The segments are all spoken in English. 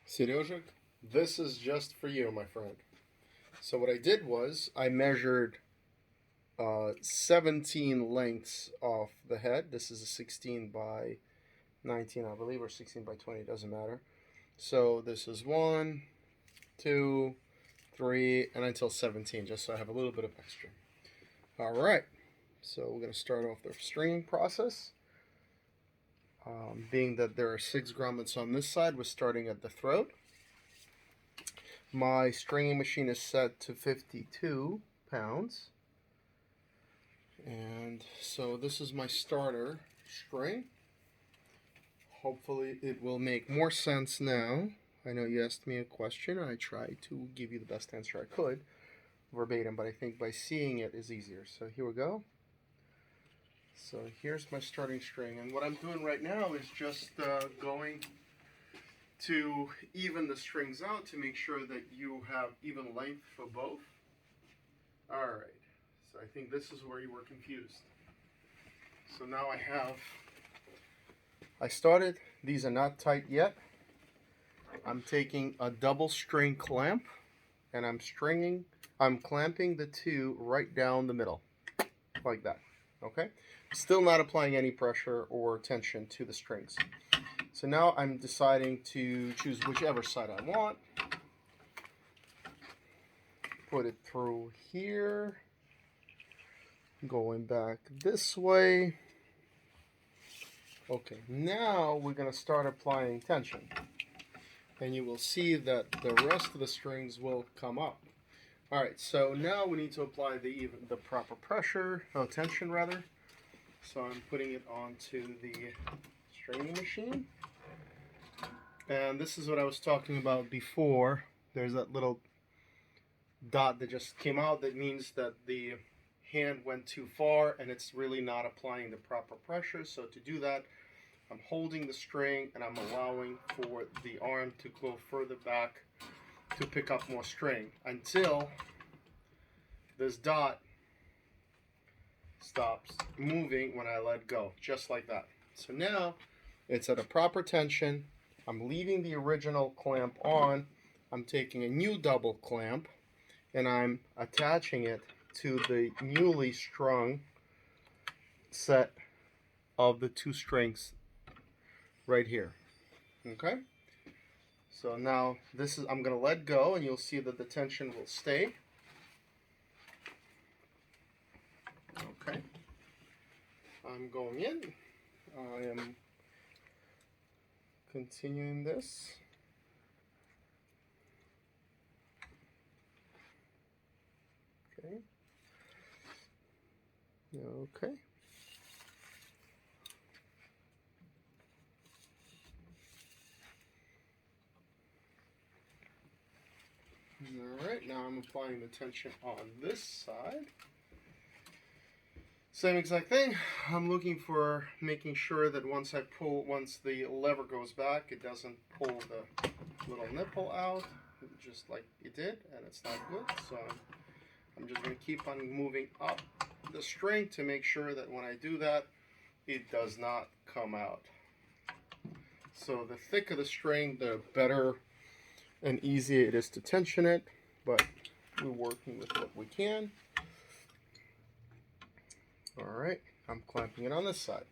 Serejik, this is just for you, my friend. So what I did was I measured 17 lengths off the head. This is a 16 by 19, I believe, or 16 by 20, doesn't matter. So this is 1, 2, 3, and until 17, just so I have a little bit of extra. All right, so we're going to start off the stringing process. Being that there are 6 grommets on this side, we're starting at the throat. My stringing machine is set to 52 pounds. And so this is my starter string. Hopefully it will make more sense now. I know you asked me a question. I tried to give you the best answer I could verbatim, but I think by seeing it is easier. So here we go. So here's my starting string, and what I'm doing right now is just going to even the strings out to make sure that you have even length for both. Alright, so I think this is where you were confused. So now I started, these are not tight yet. I'm taking a double string clamp and I'm clamping the two right down the middle, like that, okay? Still not applying any pressure or tension to the strings. So now I'm deciding to choose whichever side I want. Put it through here. Going back this way. Okay, now we're going to start applying tension. And you will see that the rest of the strings will come up. Alright, so now we need to apply the proper pressure, tension rather. So I'm putting it onto the stringing machine. And this is what I was talking about before. There's that little dot that just came out. That means that the hand went too far and it's really not applying the proper pressure. So to do that, I'm holding the string and I'm allowing for the arm to go further back to pick up more string until this dot stops moving when I let go, just like that. So now it's at a proper tension. I'm leaving the original clamp on. I'm taking a new double clamp and I'm attaching it to the newly strung set of the 2 strings right here. Okay? So now I'm going to let go and you'll see that the tension will stay. Okay. I'm going in. I am continuing this. Okay. Okay. Alright, now I'm applying the tension on this side. Same exact thing. I'm looking for making sure that once the lever goes back, it doesn't pull the little nipple out, just like it did, and it's not good. So I'm just going to keep on moving up the string to make sure that when I do that, it does not come out. So the thicker the string, the better and easier it is to tension it, but we're working with what we can. Alright, I'm clamping it on this side.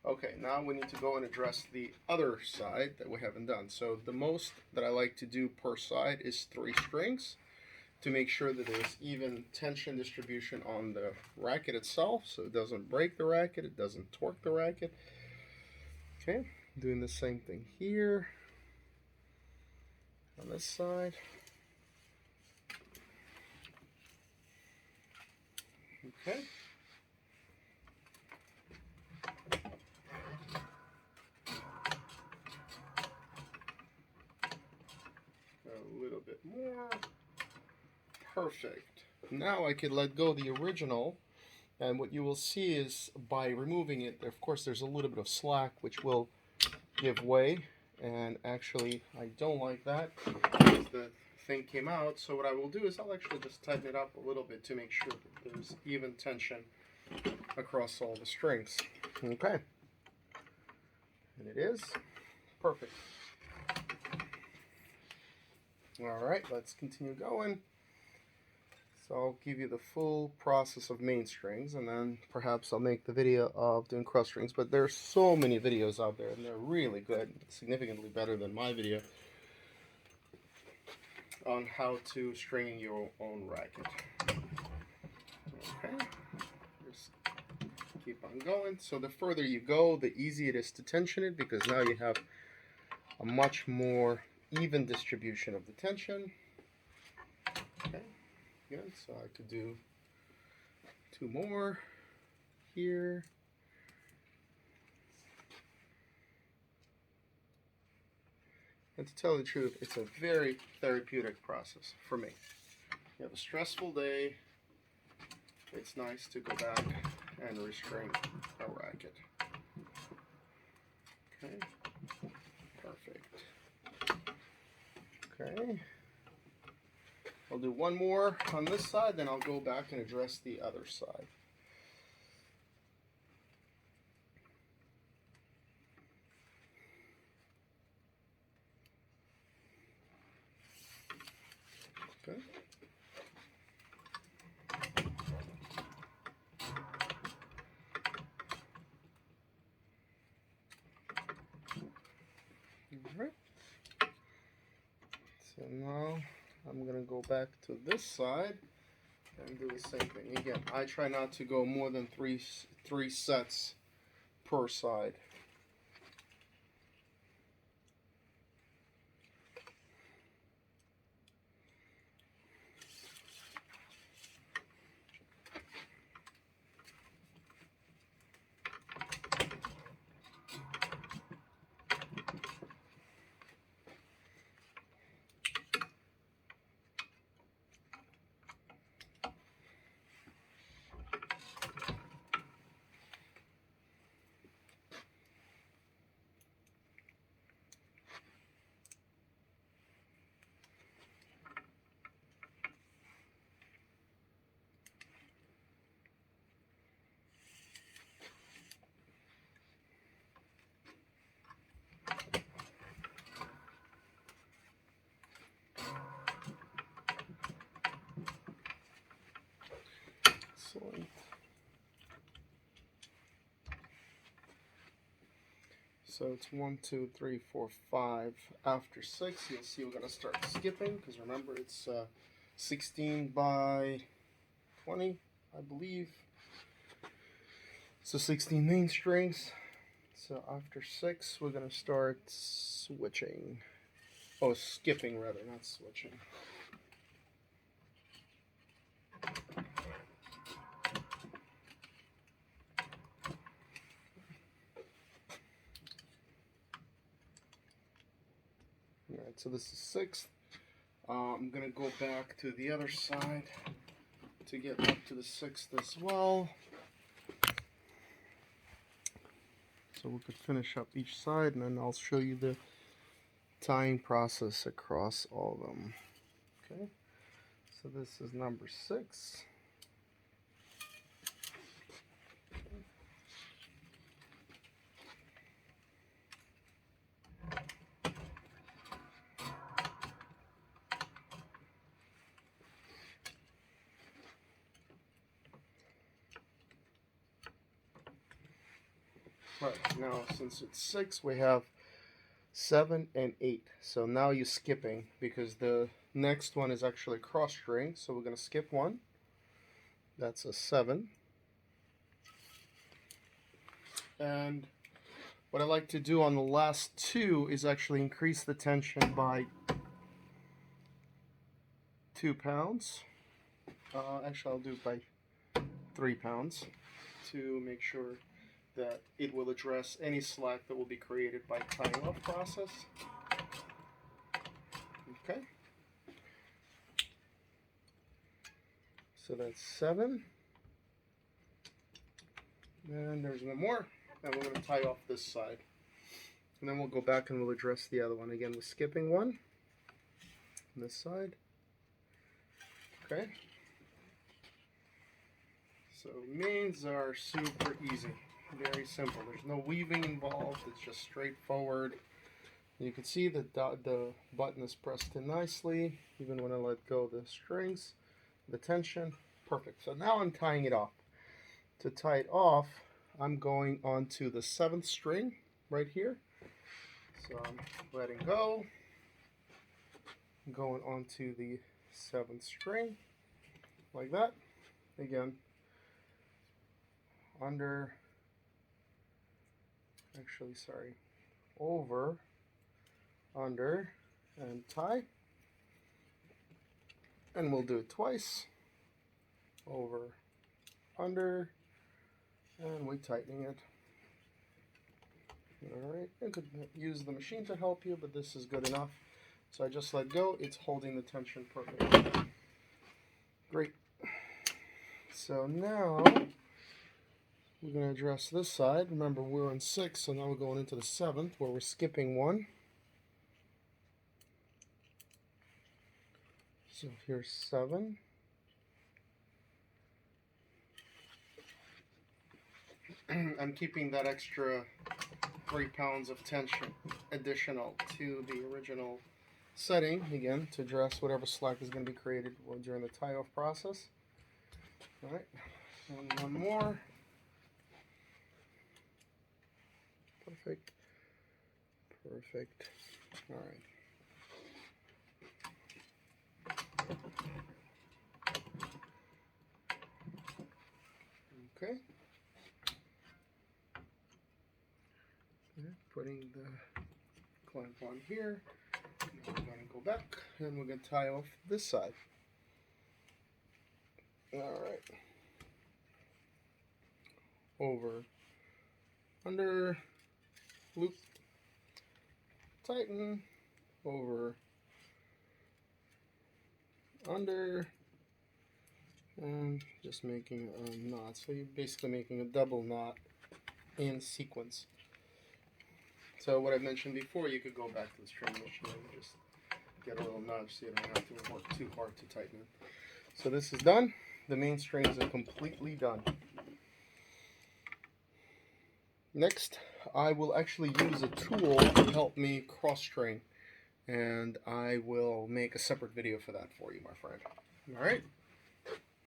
Okay, now we need to go and address the other side that we haven't done. So the most that I like to do per side is 3 strings to make sure that there's even tension distribution on the racket itself, so it doesn't break the racket, it doesn't torque the racket. Okay, doing the same thing here on this side. Okay. A little bit more. Perfect. Now I can let go the original, and what you will see is by removing it, of course there's a little bit of slack which will give way, and actually I don't like that because the thing came out. So what I will do is I'll actually just tighten it up a little bit to make sure that there's even tension across all the strings. Okay. And it is perfect. Alright, let's continue going. So I'll give you the full process of main strings, and then perhaps I'll make the video of doing cross strings. But there's so many videos out there, and they're really good, significantly better than my video, on how to string your own racket. Okay, just keep on going. So the further you go, the easier it is to tension it, because now you have a much more even distribution of the tension. Okay. Good, so I could do 2 more here. And to tell the truth, it's a very therapeutic process for me. You have a stressful day, it's nice to go back and restring a racket. Okay, perfect. Okay. I'll do one more on this side, then I'll go back and address the other side. Okay. All right. So now I'm going to go back to this side and do the same thing. Again, I try not to go more than three sets per side. Excellent. So it's 1, 2, 3, 4, 5. After 6, you'll see we're going to start skipping, because remember it's 16 by 20, I believe. So 16 main strings. So after 6, we're going to start switching. Oh, skipping rather, not switching. Alright, so this is 6th. I'm going to go back to the other side to get up to the 6th as well. So we could finish up each side, and then I'll show you the tying process across all of them. Okay, so this is number 6. Right, now since it's 6, we have 7 and 8. So now you're skipping, because the next one is actually cross string. So we're going to skip 1. That's a 7. And what I like to do on the last 2 is actually increase the tension by 2 pounds. Actually, I'll do it by 3 pounds to make sure that it will address any slack that will be created by tying off process. Okay. So that's 7. And there's no more. And we're going to tie off this side. And then we'll go back and we'll address the other one. Again, we're skipping 1 on this side. Okay. So mains are super easy. Very simple. There's no weaving involved. It's just straightforward You can see that the button is pressed in nicely, even when I let go of the strings, the tension. Perfect. So now I'm tying it off. To tie it off, I'm going onto the 7th string right here. So I'm letting go, going onto the 7th string, like that. Again, under, over, under, and tie. And we'll do it twice. Over, under, and we're tightening it. Alright, you could use the machine to help you, but this is good enough. So I just let go, it's holding the tension perfectly. Great. So now we're going to address this side. Remember, we're on 6, so now we're going into the 7th, where we're skipping 1. So here's 7. I'm keeping that extra 3 pounds of tension additional to the original setting, again, to address whatever slack is going to be created during the tie-off process. Alright, and one more. Perfect. Perfect. Alright. Okay. Putting the clamp on here. Now we're going to go back and we're going to tie off this side. Alright. Over, under, loop, tighten, over, under, and just making a knot. So you're basically making a double knot in sequence. So what I mentioned before, you could go back to the string machine and just get a little nudge so you don't have to work too hard to tighten it. So this is done. The main strings are completely done. Next, I will actually use a tool to help me cross-string, and I will make a separate video for that for you, my friend. All right?